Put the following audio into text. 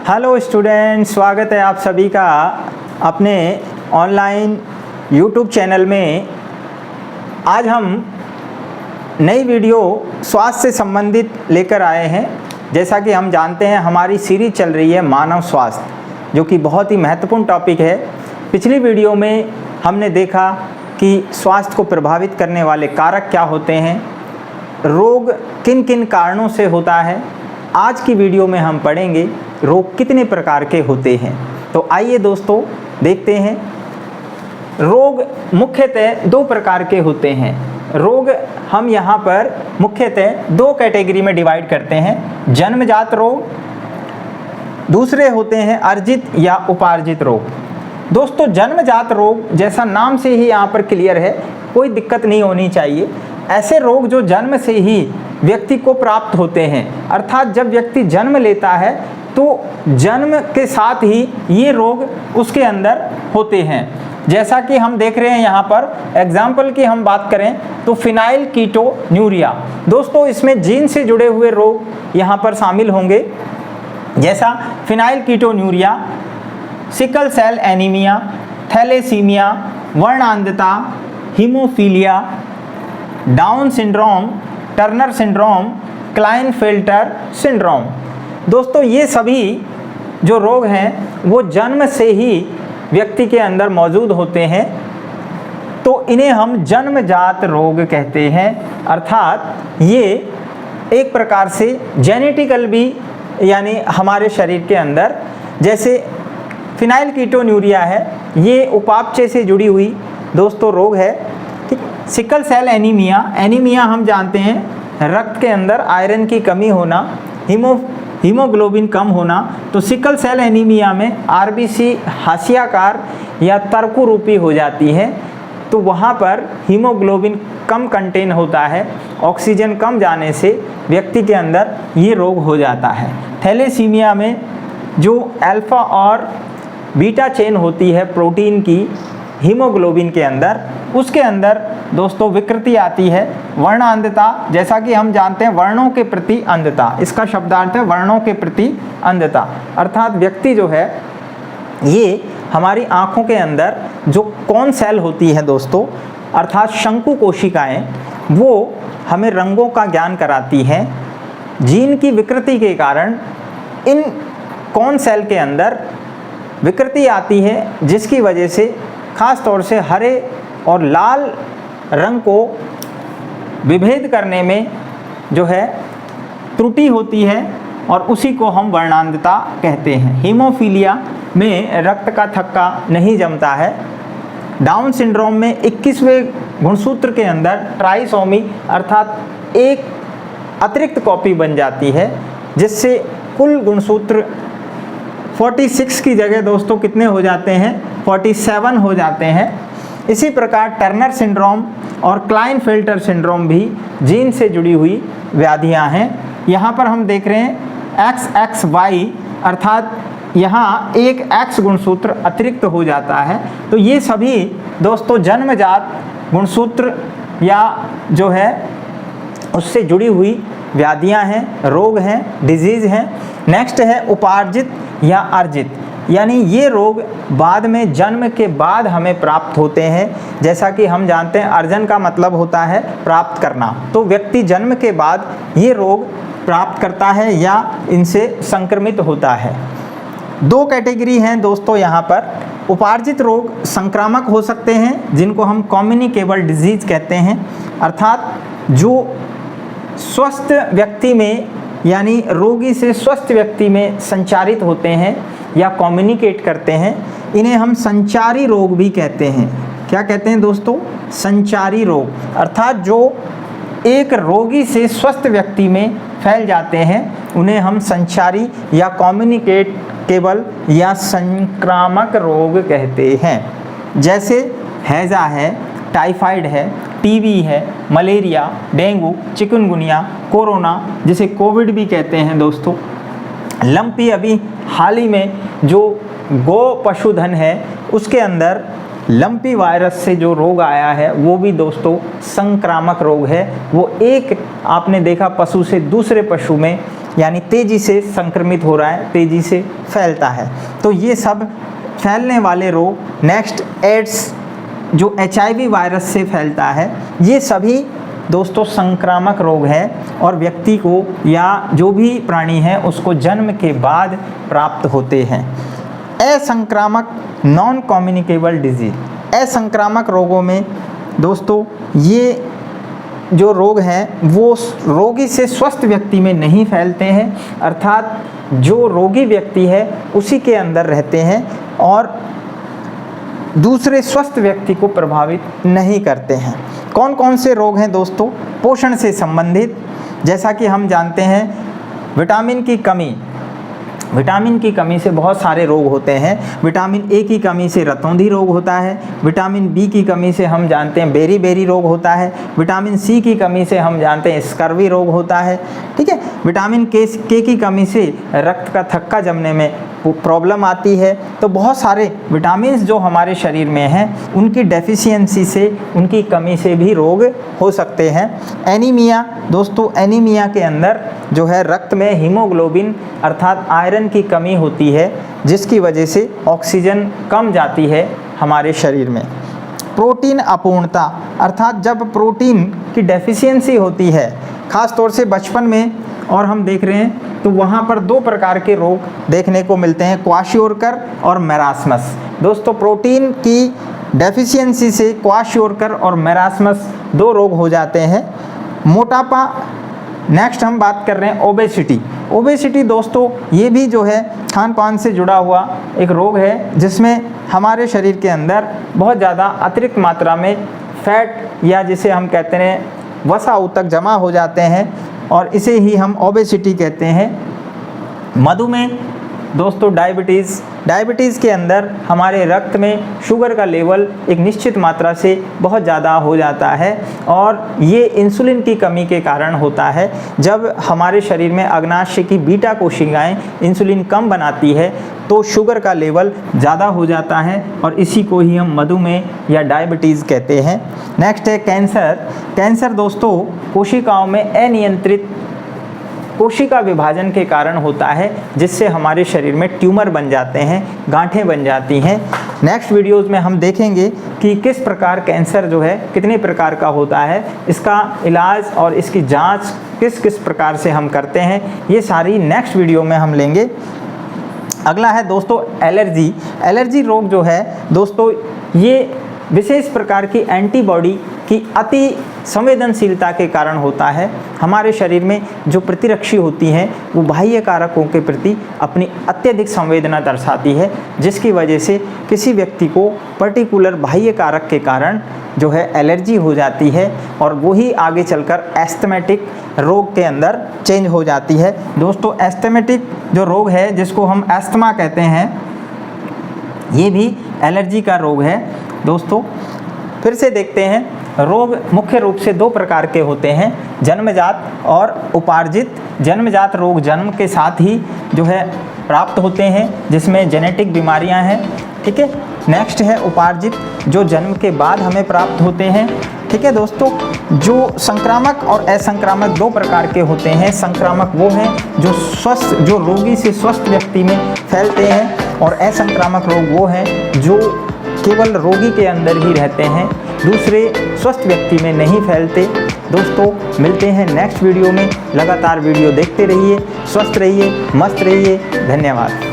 Hello student, स्वागत है आप सभी का अपने ऑनलाइन यूट्यूब चैनल में। आज हम नई वीडियो स्वास्थ्य से संबंधित लेकर आए हैं। जैसा कि हम जानते हैं हमारी सीरीज चल रही है मानव स्वास्थ्य, जो कि बहुत ही महत्वपूर्ण टॉपिक है। पिछली वीडियो में हमने देखा कि स्वास्थ्य को प्रभावित करने वाले कारक क्या होते हैं, रोग किन किन कारणों से होता है। आज की वीडियो में हम पढ़ेंगे रोग कितने प्रकार के होते हैं। तो आइए दोस्तों देखते हैं। रोग मुख्यतः दो प्रकार के होते हैं। रोग हम यहाँ पर मुख्यतः दो कैटेगरी में डिवाइड करते हैं, जन्मजात रोग, दूसरे होते हैं अर्जित या उपार्जित रोग। दोस्तों जन्मजात रोग जैसा नाम से ही यहाँ पर क्लियर है, कोई दिक्कत नहीं होनी चाहिए। ऐसे रोग जो जन्म से ही व्यक्ति को प्राप्त होते हैं, अर्थात जब व्यक्ति जन्म लेता है तो जन्म के साथ ही ये रोग उसके अंदर होते हैं। जैसा कि हम देख रहे हैं यहाँ पर एग्जाम्पल की हम बात करें तो फिनाइल कीटोन्यूरिया। दोस्तों इसमें जीन से जुड़े हुए रोग यहाँ पर शामिल होंगे, जैसा phenylketonuria, sickle cell anaemia, thalassaemia, वर्णांधता, haemophilia, Down syndrome, Turner syndrome, Klinefelter syndrome. दोस्तों ये सभी जो रोग हैं वो जन्म से ही व्यक्ति के अंदर मौजूद होते हैं, तो इन्हें हम जन्मजात रोग कहते हैं। अर्थात ये एक प्रकार से जेनेटिकल भी, यानी हमारे शरीर के अंदर, जैसे फिनाइल कीटोन्यूरिया है, ये उपापचय से जुड़ी हुई दोस्तों रोग है। ठीक, सिकल सेल एनीमिया, एनीमिया हम जानते हैं रक्त के अंदर आयरन की कमी होना, हीमोग्लोबिन कम होना। तो सिकल सेल एनीमिया में आरबीसी हाशियाकार या तर्कु रूपी हो जाती है, तो वहाँ पर हीमोग्लोबिन कम कंटेन होता है, ऑक्सीजन कम जाने से व्यक्ति के अंदर ये रोग हो जाता है। थैलेसीमिया में जो अल्फा और बीटा चेन होती है प्रोटीन की हीमोग्लोबिन के अंदर, उसके अंदर दोस्तों विकृति आती है। वर्णांधता, जैसा कि हम जानते हैं वर्णों के प्रति अंधता, इसका शब्दार्थ है वर्णों के प्रति अंधता। अर्थात व्यक्ति जो है, ये हमारी आँखों के अंदर जो कौन सेल होती है दोस्तों, अर्थात शंकु कोशिकाएं, वो हमें रंगों का ज्ञान कराती हैं। जीन की विकृति के कारण इन कौन सेल के अंदर विकृति आती है, जिसकी वजह से खास तौर से हरे और लाल रंग को विभेद करने में जो है त्रुटि होती है, और उसी को हम वर्णांधता कहते हैं। हीमोफीलिया में रक्त का थक्का नहीं जमता है। डाउन सिंड्रोम में 21वें गुणसूत्र के अंदर ट्राइसोमी अर्थात एक अतिरिक्त कॉपी बन जाती है, जिससे कुल गुणसूत्र 46 की जगह दोस्तों कितने हो जाते हैं, 47 हो जाते हैं। इसी प्रकार टर्नर सिंड्रोम और क्लाइनफेल्टर सिंड्रोम भी जीन से जुड़ी हुई व्याधियां हैं। यहाँ पर हम देख रहे हैं XXY, अर्थात यहाँ एक X गुणसूत्र अतिरिक्त हो जाता है। तो ये सभी दोस्तों जन्मजात गुणसूत्र या जो है उससे जुड़ी हुई व्याधियां हैं, रोग हैं, डिजीज़ हैं। नेक्स्ट है उपार्जित या अर्जित, यानी ये रोग बाद में जन्म के बाद हमें प्राप्त होते हैं। जैसा कि हम जानते हैं अर्जन का मतलब होता है प्राप्त करना, तो व्यक्ति जन्म के बाद ये रोग प्राप्त करता है या इनसे संक्रमित होता है। दो कैटेगरी हैं दोस्तों यहाँ पर। उपार्जित रोग संक्रामक हो सकते हैं, जिनको हम कम्युनिकेबल डिजीज़ कहते हैं, अर्थात जो स्वस्थ व्यक्ति में, यानी रोगी से स्वस्थ व्यक्ति में संचारित होते हैं या कम्युनिकेट करते हैं। इन्हें हम संचारी रोग भी कहते हैं। क्या कहते हैं दोस्तों? संचारी रोग, अर्थात जो एक रोगी से स्वस्थ व्यक्ति में फैल जाते हैं, उन्हें हम संचारी या कम्युनिकेटेबल या संक्रामक रोग कहते हैं। जैसे हैजा है, टाइफाइड है, टीबी है, मलेरिया, डेंगू, चिकनगुनिया, कोरोना, जिसे कोविड भी कहते हैं दोस्तों। लंपी, अभी हाल ही में जो गो पशुधन है उसके अंदर लंपी वायरस से जो रोग आया है वो भी दोस्तों संक्रामक रोग है। वो एक आपने देखा पशु से दूसरे पशु में यानी तेज़ी से संक्रमित हो रहा है, तेज़ी से फैलता है। तो ये सब फैलने वाले रोग, नेक्स्ट एड्स जो HIV वायरस से फैलता है, ये सभी दोस्तों संक्रामक रोग है और व्यक्ति को या जो भी प्राणी है उसको जन्म के बाद प्राप्त होते हैं। असंक्रामक नॉन कम्युनिकेबल डिजीज, असंक्रामक रोगों में दोस्तों ये जो रोग हैं वो रोगी से स्वस्थ व्यक्ति में नहीं फैलते हैं, अर्थात जो रोगी व्यक्ति है उसी के अंदर रहते हैं और दूसरे स्वस्थ व्यक्ति को प्रभावित नहीं करते हैं। कौन कौन से रोग हैं दोस्तों? पोषण से संबंधित, जैसा कि हम जानते हैं विटामिन की कमी, विटामिन की कमी से बहुत सारे रोग होते हैं। विटामिन ए की कमी से रतौंधी रोग होता है, विटामिन बी की कमी से हम जानते हैं बेरी रोग होता है, विटामिन सी की कमी से हम जानते हैं स्कर्वी रोग होता है, ठीक है। विटामिन के की कमी से रक्त का थक्का जमने में प्रॉब्लम आती है। तो बहुत सारे विटामिन्स जो हमारे शरीर में हैं उनकी डेफिशिएंसी से, उनकी कमी से भी रोग हो सकते हैं। एनीमिया दोस्तों, एनीमिया के अंदर जो है रक्त में हीमोग्लोबिन अर्थात आयरन की कमी होती है, जिसकी वजह से ऑक्सीजन कम जाती है हमारे शरीर में। प्रोटीन अपूर्णता अर्थात जब प्रोटीन की डेफिशिएंसी होती है, ख़ास तौर से बचपन में और हम देख रहे हैं तो वहाँ पर दो प्रकार के रोग देखने को मिलते हैं, क्वाशियोरकर और मेरास्मस। दोस्तों प्रोटीन की डेफिशिएंसी से क्वाशियोरकर और मेरास्मस दो रोग हो जाते हैं। मोटापा, नेक्स्ट हम बात कर रहे हैं ओबेसिटी। ओबेसिटी दोस्तों ये भी जो है खान पान से जुड़ा हुआ एक रोग है, जिसमें हमारे शरीर के अंदर बहुत ज़्यादा अतिरिक्त मात्रा में फैट या जिसे हम कहते हैं वसा ऊतक जमा हो जाते हैं और इसे ही हम ओबेसिटी कहते हैं। मधुमेह दोस्तों, डायबिटीज़ के अंदर हमारे रक्त में शुगर का लेवल एक निश्चित मात्रा से बहुत ज़्यादा हो जाता है और ये इंसुलिन की कमी के कारण होता है। जब हमारे शरीर में अग्नाशय की बीटा कोशिकाएं इंसुलिन कम बनाती है तो शुगर का लेवल ज़्यादा हो जाता है और इसी को ही हम मधुमेह या डायबिटीज़ कहते हैं। नेक्स्ट है कैंसर। कैंसर दोस्तों कोशिकाओं में अनियंत्रित कोशिका विभाजन के कारण होता है, जिससे हमारे शरीर में ट्यूमर बन जाते हैं, गांठें बन जाती हैं। नेक्स्ट वीडियोज़ में हम देखेंगे कि किस प्रकार कैंसर जो है कितने प्रकार का होता है, इसका इलाज और इसकी जांच किस किस प्रकार से हम करते हैं, ये सारी नेक्स्ट वीडियो में हम लेंगे। अगला है दोस्तों एलर्जी। एलर्जी रोग जो है दोस्तों ये विशेष प्रकार की एंटीबॉडी की अति संवेदनशीलता के कारण होता है। हमारे शरीर में जो प्रतिरक्षी होती हैं वो बाह्य कारकों के प्रति अपनी अत्यधिक संवेदना दर्शाती है, जिसकी वजह से किसी व्यक्ति को पर्टिकुलर बाह्य कारक के कारण जो है एलर्जी हो जाती है और वही आगे चलकर एस्थमेटिक रोग के अंदर चेंज हो जाती है। दोस्तों एस्थमेटिक जो रोग है जिसको हम एस्थमा कहते हैं, ये भी एलर्जी का रोग है। दोस्तों फिर से देखते हैं, रोग मुख्य रूप से दो प्रकार के होते हैं, जन्मजात और उपार्जित। जन्मजात रोग जन्म के साथ ही जो है प्राप्त होते हैं, जिसमें जेनेटिक बीमारियां हैं, ठीक है। नेक्स्ट है उपार्जित, जो जन्म के बाद हमें प्राप्त होते हैं, ठीक है दोस्तों। जो संक्रामक और असंक्रामक दो प्रकार के होते हैं। संक्रामक वो हैं जो रोगी से स्वस्थ व्यक्ति में फैलते हैं और असंक्रामक रोग वो हैं जो केवल रोगी के अंदर ही रहते हैं, दूसरे स्वस्थ व्यक्ति में नहीं फैलते। दोस्तों मिलते हैं नेक्स्ट वीडियो में। लगातार वीडियो देखते रहिए, स्वस्थ रहिए, मस्त रहिए। धन्यवाद।